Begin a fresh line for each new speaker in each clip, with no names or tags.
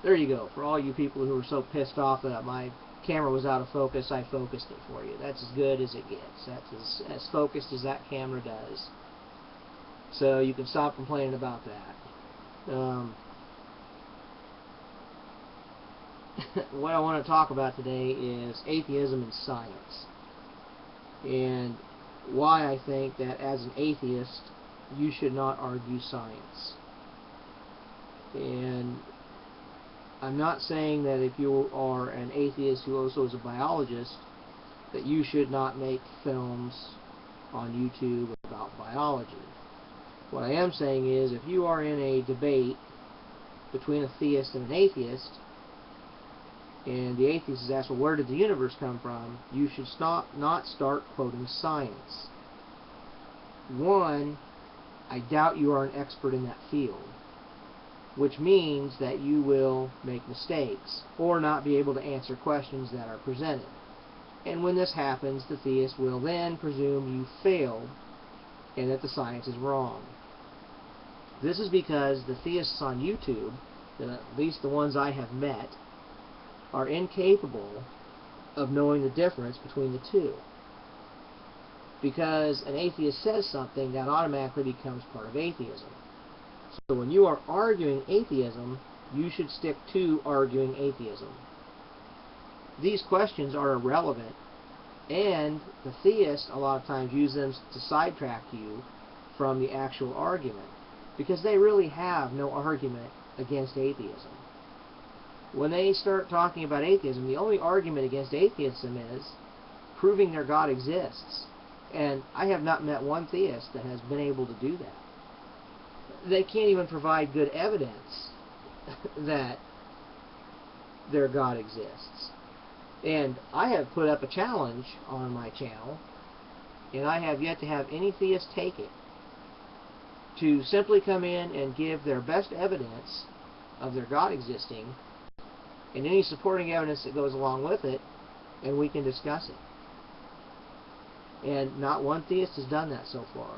There you go. For all you people who were so pissed off that my camera was out of focus, I focused it for you. That's as good as it gets. That's as focused as that camera does. So you can stop complaining about that. What I want to talk about today is atheism and science, and why I think that as an atheist you should not argue science. And I'm not saying that if you are an atheist who also is a biologist that you should not make films on YouTube about biology. What I am saying is, if you are in a debate between a theist and an atheist, and the atheist is asked, well, where did the universe come from? You should not start quoting science. One, I doubt you are an expert in that field, which means that you will make mistakes or not be able to answer questions that are presented. And when this happens, the theist will then presume you failed and that the science is wrong. This is because the theists on YouTube, at least the ones I have met, are incapable of knowing the difference between the two. Because an atheist says something, that automatically becomes part of atheism. So when you are arguing atheism, you should stick to arguing atheism. These questions are irrelevant, and the theists a lot of times use them to sidetrack you from the actual argument, because they really have no argument against atheism. When they start talking about atheism, the only argument against atheism is proving their God exists. And I have not met one theist that has been able to do that. They can't even provide good evidence that their God exists. And I have put up a challenge on my channel, and I have yet to have any theist take it, to simply come in and give their best evidence of their God existing and any supporting evidence that goes along with it, and we can discuss it. And not one theist has done that so far.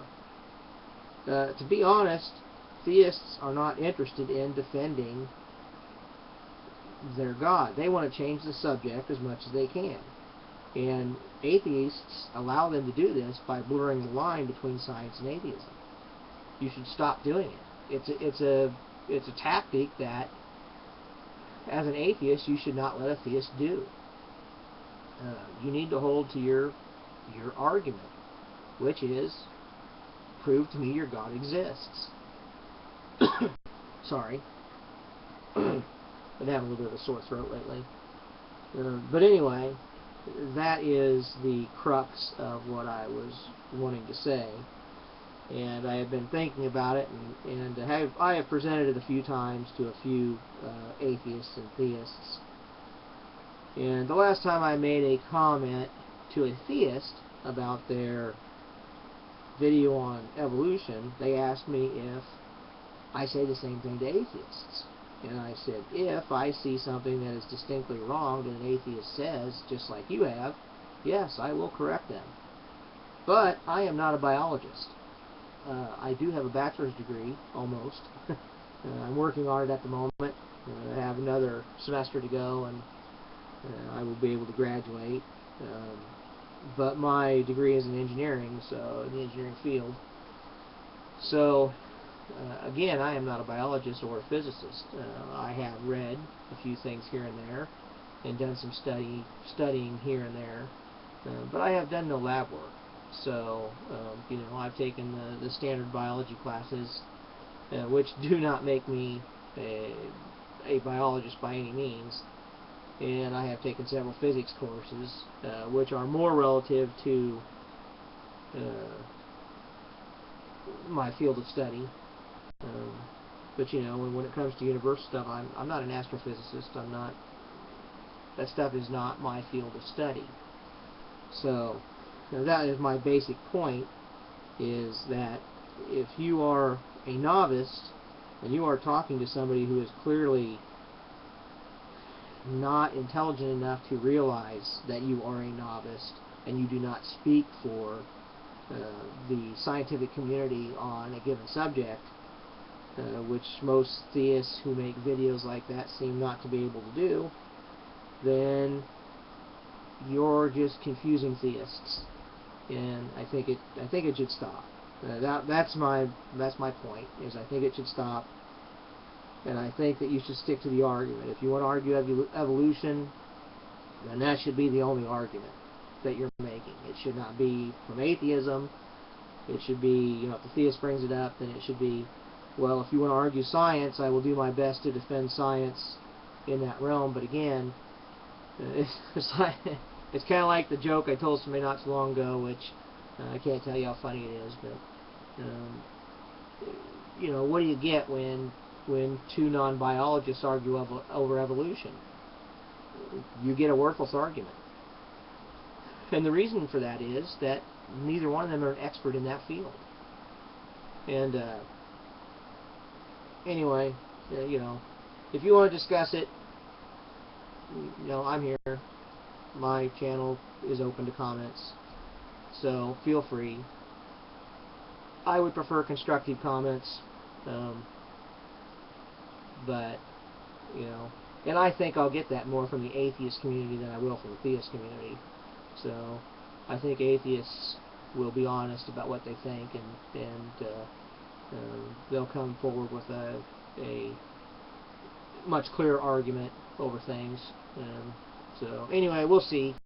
To be honest, theists are not interested in defending their God. They want to change the subject as much as they can. And atheists allow them to do this by blurring the line between science and atheism. You should stop doing it. It's a tactic that, as an atheist, you should not let a theist do. You need to hold to your argument, which is, prove to me your God exists. Sorry. Been having a little bit of a sore throat lately. But anyway, that is the crux of what I was wanting to say. And I have been thinking about it, and I have presented it a few times to a few atheists and theists. And the last time I made a comment to a theist about their video on evolution, they asked me if I say the same thing to atheists. And I said, if I see something that is distinctly wrong that an atheist says, just like you have, yes, I will correct them. But I am not a biologist. I do have a bachelor's degree, almost. I'm working on it at the moment. I have another semester to go, and I will be able to graduate. But my degree is in engineering, so in the engineering field. So, again, I am not a biologist or a physicist. I have read a few things here and there, and done some studying here and there, but I have done no lab work. So, I've taken the standard biology classes, which do not make me a biologist by any means. And I have taken several physics courses, which are more relative to my field of study. But when it comes to universal stuff, I'm not an astrophysicist. That stuff is not my field of study. So that is my basic point, is that if you are a novice and you are talking to somebody who is clearly not intelligent enough to realize that you are a novice and you do not speak for the scientific community on a given subject, which most theists who make videos like that seem not to be able to do, then you're just confusing theists, and I think it should stop. That's my point. I think it should stop, and I think that you should stick to the argument. If you want to argue evolution, then that should be the only argument that you're making. It should not be from atheism. It should be, if the theist brings it up, then it should be, well, if you want to argue science, I will do my best to defend science in that realm. But again, it's kind of like the joke I told somebody not too long ago, which I can't tell you how funny it is, but what do you get when two non-biologists argue over evolution? You get a worthless argument. And the reason for that is that neither one of them are an expert in that field. And anyway, if you want to discuss it, I'm here. My channel is open to comments, so feel free. I would prefer constructive comments, but and I think I'll get that more from the atheist community than I will from the theist community. So I think atheists will be honest about what they think, and they'll come forward with a much clearer argument over things. So anyway, we'll see.